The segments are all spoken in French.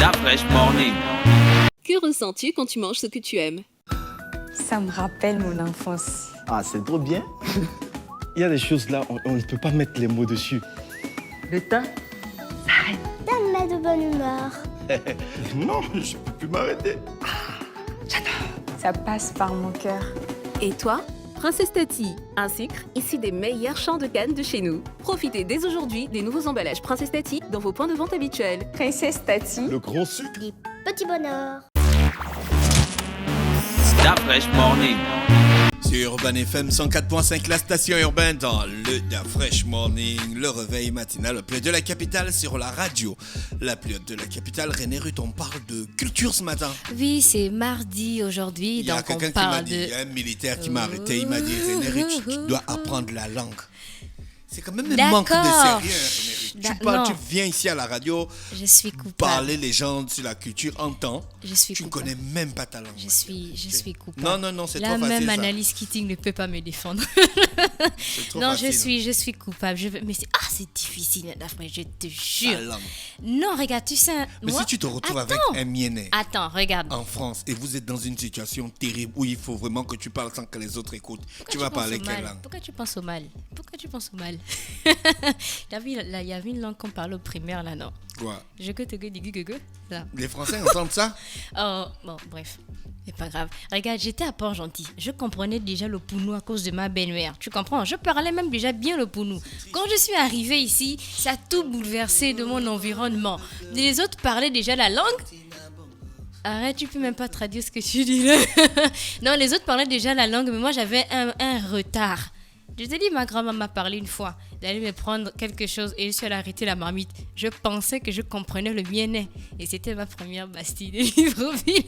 La Fresh Morning. Que ressens-tu quand tu manges ce que tu aimes? Ça me rappelle mon enfance. Ah, c'est trop bien. Il y a des choses là, on ne peut pas mettre les mots dessus. Le temps s'arrête. Ça me met de bonne humeur. Non, je peux plus m'arrêter. Ça passe par mon cœur. Et toi? Princesse Tati, un sucre issu des meilleurs champs de canne de chez nous. Profitez dès aujourd'hui des nouveaux emballages Princesse Tati dans vos points de vente habituels. Princesse Tati. Le grand sucre. Des petits bonheurs. La Fresh Morning. Sur Urban FM 104.5, la station urbaine dans le Da Fresh Morning, le réveil matinal le plus de la capitale sur la radio. La plus haute de la capitale, René Ruth, on parle de culture ce matin. Oui, c'est mardi aujourd'hui, Il y a donc on quelqu'un qui m'a parle dit, il y a un militaire qui m'a arrêté, il m'a dit, René Ruth, tu dois apprendre la langue. C'est quand même un manque de sérieux, hein, René Ruth. Tu viens ici à la radio, Je suis coupable. parler les gens sur la culture en temps. Je suis Tu ne coupable. connais même pas ta langue. Je suis coupable. Non, c'est La trop facile même ça. analyse Keating ne peut pas me défendre. C'est trop Non, facile. je suis coupable. Mais c'est difficile, d'après, je te Ta jure. langue. Non, regarde, tu sais. Mais moi- si tu te retrouves Attends. avec un Mienais Attends, regarde. en France et vous êtes dans une situation terrible où il faut vraiment que tu parles sans que les autres écoutent, tu vas penses parler au quelle mal? langue? Pourquoi tu penses au mal? Pourquoi tu penses au mal? Il y avait une langue qu'on parlait au primaire là, non? Quoi? Je que te que là. Les Français entendent ça? Oh, bon, bref. C'est pas grave. Regarde, j'étais à Port-Gentil. Je comprenais déjà le pounou à cause de ma belle-mère. Tu comprends? Je parlais même déjà bien le pounou. Quand je suis arrivée ici, ça a tout bouleversé de mon environnement. Les autres parlaient déjà la langue. Arrête, tu peux même pas traduire ce que tu dis là. Non, les autres parlaient déjà la langue, mais moi j'avais un retard. Je te dis, ma grand-maman m'a parlé une fois d'aller me prendre quelque chose et je suis allée arrêter la marmite. Je pensais que je comprenais le miennet et c'était ma première Bastille de Libreville.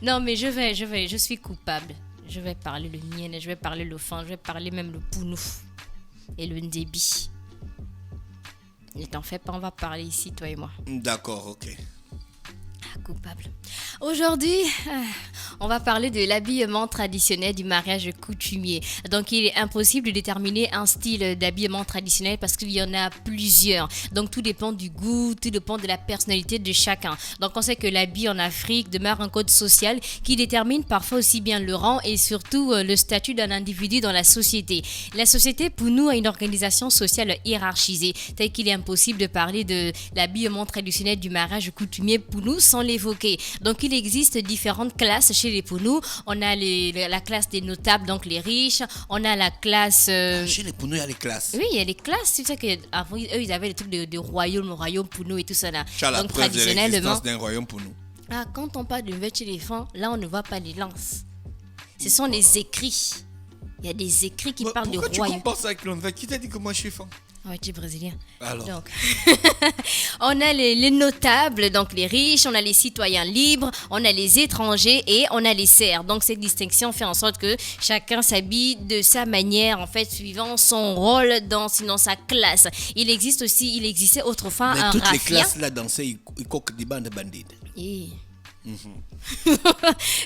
Non, mais je suis coupable. Je vais parler le miennet, je vais parler le fin, je vais parler même le pounouf et le ndébi. Ne t'en fais pas, on va parler ici, toi et moi. D'accord, ok. Coupable. Aujourd'hui, on va parler de l'habillement traditionnel du mariage coutumier. Donc, il est impossible de déterminer un style d'habillement traditionnel parce qu'il y en a plusieurs. Donc, tout dépend du goût, tout dépend de la personnalité de chacun. Donc, on sait que l'habit en Afrique demeure un code social qui détermine parfois aussi bien le rang et surtout le statut d'un individu dans la société. La société, pour nous, a une organisation sociale hiérarchisée, tel qu'il est impossible de parler de l'habillement traditionnel du mariage coutumier pour nous sans l'évoquer. Donc, il existe différentes classes chez les Pounous. On a la classe des notables, donc les riches. On a la classe... Chez les Pounous, il y a les classes. Oui, il y a les classes. Tu sais qu'avant, eux, ils avaient les trucs de royaume Pounou et tout ça là. Tu as la Donc, preuve de traditionnellement... l'existence d'un royaume pour nous. Ah, quand on parle de vêtements éléphant, là, on ne voit pas les lances. Ce sont les écrits. Il y a des écrits qui parlent de Pourquoi tu royaume. compares ça avec l'envers? Qui t'a dit que moi je suis fan? Ouais, tu es brésilien. Alors. Donc, on a les notables, donc les riches, on a les citoyens libres, on a les étrangers et on a les serfs. Donc, cette distinction fait en sorte que chacun s'habille de sa manière, en fait, suivant son rôle dans sa classe. Il existait autrefois Mais un toutes les raffia. classes là dansaient, ils coquent des bandes bandides. Et...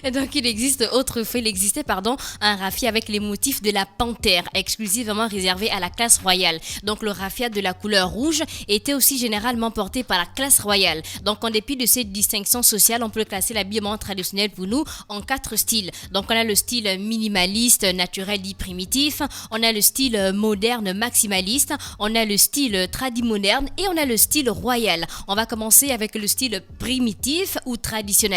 Et donc il existait un raffia avec les motifs de la panthère, exclusivement réservé à la classe royale. Donc le raffia de la couleur rouge était aussi généralement porté par la classe royale. Donc en dépit de cette distinction sociale, on peut classer l'habillement traditionnel pour nous en 4 styles. Donc on a le style minimaliste, naturel dit primitif, on a le style moderne maximaliste, on a le style tradi-moderne et on a le style royal. On va commencer avec le style primitif ou traditionnaliste.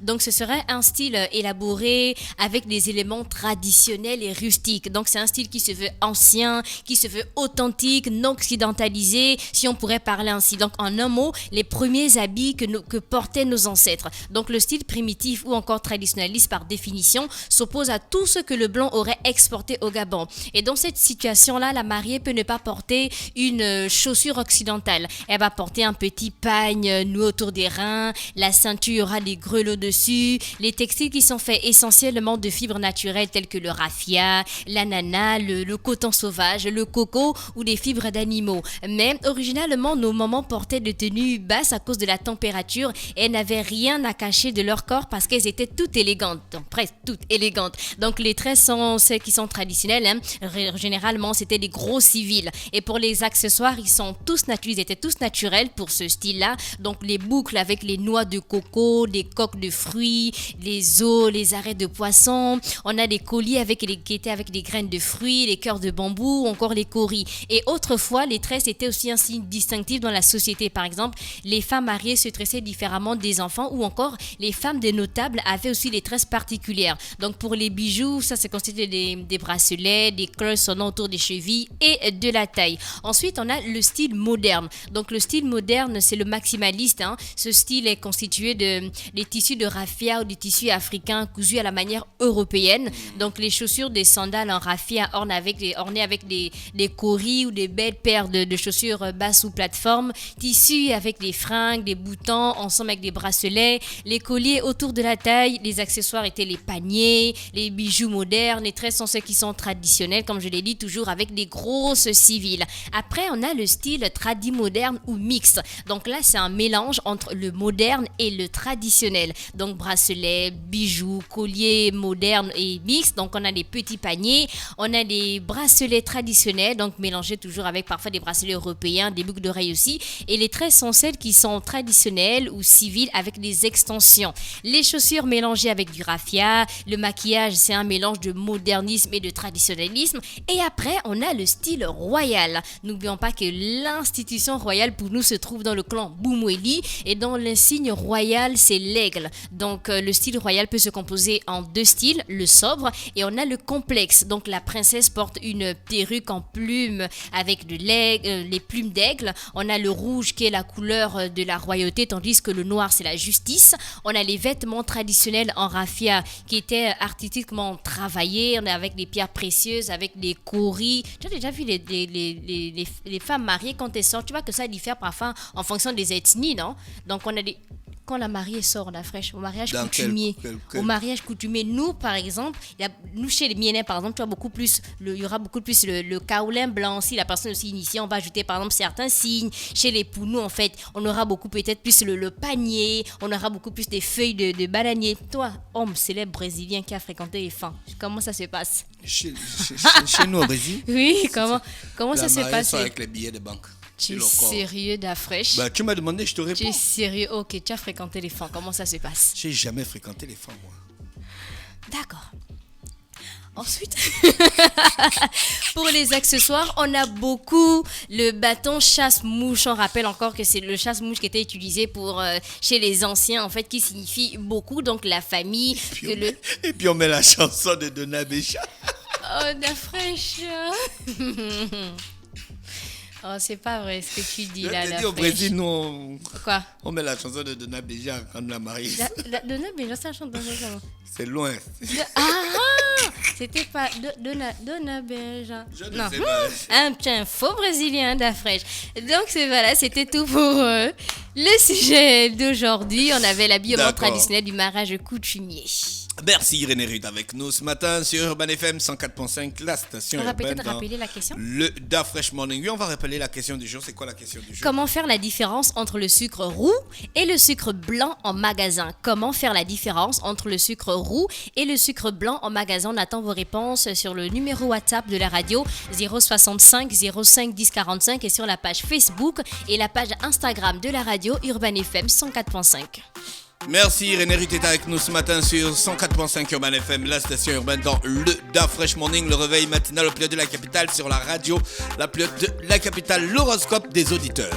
Donc ce serait un style élaboré avec des éléments traditionnels et rustiques. Donc c'est un style qui se veut ancien, qui se veut authentique, non occidentalisé, si on pourrait parler ainsi. Donc en un mot, les premiers habits que portaient nos ancêtres. Donc le style primitif ou encore traditionnaliste par définition s'oppose à tout ce que le blanc aurait exporté au Gabon. Et dans cette situation-là, la mariée peut ne pas porter une chaussure occidentale. Elle va porter un petit pagne noué autour des reins, la ceinture aura des grelots dessus, les textiles qui sont faits essentiellement de fibres naturelles telles que le raffia, l'ananas, le coton sauvage, le coco ou des fibres d'animaux. Mais originalement, nos mamans portaient des tenues basses à cause de la température et elles n'avaient rien à cacher de leur corps parce qu'elles étaient toutes élégantes, donc presque toutes élégantes. Donc les tresses sont celles qui sont traditionnelles, hein. Généralement c'était des gros civils. Et pour les accessoires, ils étaient tous naturels pour ce style-là. Donc les boucles avec les noix de coco, des coques de fruits, les os, les arêtes de poisson. On a des colliers qui étaient avec des graines de fruits, les cœurs de bambou, ou encore les coris. Et autrefois, les tresses étaient aussi un signe distinctif dans la société. Par exemple, les femmes mariées se tressaient différemment des enfants, ou encore les femmes des notables avaient aussi des tresses particulières. Donc pour les bijoux, ça c'est constitué des bracelets, des cloches sonnant autour des chevilles et de la taille. Ensuite, on a le style moderne. Donc le style moderne, c'est le maximaliste, hein. Ce style est constitué des tissus de raffia ou des tissus africains cousus à la manière européenne. Donc les chaussures, des sandales en raffia ornées avec des coris ou des belles paires de chaussures basses ou plateformes, tissus avec des fringues, des boutons, ensemble avec des bracelets, les colliers autour de la taille, les accessoires étaient les paniers, les bijoux modernes, les tresses sont ceux qui sont traditionnels, comme je l'ai dit, toujours avec des grosses civils. Après, on a le style tradi-moderne ou mixte. Donc là, c'est un mélange entre le moderne et le traditionnel. Donc bracelets, bijoux, colliers modernes et mixtes. Donc on a des petits paniers, on a des bracelets traditionnels, donc mélangés toujours avec parfois des bracelets européens, des boucles d'oreilles aussi. Et les tresses sont celles qui sont traditionnelles ou civiles avec des extensions. Les chaussures mélangées avec du raffia. Le maquillage, c'est un mélange de modernisme et de traditionnalisme. Et après, on a le style royal. N'oublions pas que l'institution royale pour nous se trouve dans le clan Boumoueli et dans l'insigne royal, c'est l'aigle. Donc le style royal peut se composer en deux styles, le sobre et on a le complexe. Donc la princesse porte une perruque en plumes avec les plumes d'aigle. On a le rouge qui est la couleur de la royauté tandis que le noir c'est la justice. On a les vêtements traditionnels en raffia qui étaient artistiquement travaillés. On est avec des pierres précieuses, avec des coris. Tu as déjà vu les femmes mariées quand elles sortent, tu vois que ça diffère parfois en fonction des ethnies, non? Donc on a quand la mariée sort la fraîche au mariage coutumier. Au mariage coutumier, nous par exemple, nous chez les Mienais par exemple, tu vois beaucoup plus il y aura beaucoup plus le kaolin blanc. Si la personne aussi initiée, on va ajouter par exemple certains signes. Chez les Pounous en fait, on aura beaucoup peut-être plus le panier, on aura beaucoup plus des feuilles de bananier. Toi, homme célèbre brésilien qui a fréquenté les femmes, comment ça se passe? Chez nous au Brésil? Oui, comment ça se passe? Avec les billets de banque. Tu es sérieux, Dafresh? Bah, tu m'as demandé, je te réponds. Tu es sérieux? Ok, tu as fréquenté les femmes. Comment ça se passe? J'ai jamais fréquenté les femmes, moi. D'accord. Ensuite, pour les accessoires, on a beaucoup le bâton chasse-mouche. On rappelle encore que c'est le chasse-mouche qui était utilisé chez les anciens, en fait, qui signifie beaucoup, donc la famille. Et puis on met la chanson de Donna Béja. Oh, Dafresh. Oh, c'est pas vrai ce que tu dis là. Je te dis au Brésil, nous, Quoi? On met la chanson de Donna Béja quand on la marie. Donna Béja, ça chante dans ce C'est loin. C'était pas Donna Béja. Je ne sais pas. Un petit faux brésilien d'Afresh. Donc voilà, c'était tout pour le sujet d'aujourd'hui. On avait l'habillement traditionnel du mariage coutumier. Merci René Ruth avec nous ce matin sur Urban FM 104.5, la station on va urbaine. peut-être rappeler la question. Le Da Fresh Morning. Oui, on va rappeler la question du jour. C'est quoi la question du jour? Comment faire la différence entre le sucre roux et le sucre blanc en magasin? Comment faire la différence entre le sucre roux et le sucre blanc en magasin? On attend vos réponses sur le numéro WhatsApp de la radio 065 05 10 45 et sur la page Facebook et la page Instagram de la radio Urban FM 104.5. Merci, René Ruth est avec nous ce matin sur 104.5 Urban FM, la station urbaine dans le Da Fresh Morning, le réveil matinal au pilote de la capitale sur la radio, la pilote de la capitale, l'horoscope des auditeurs.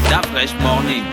Da Fresh Morning.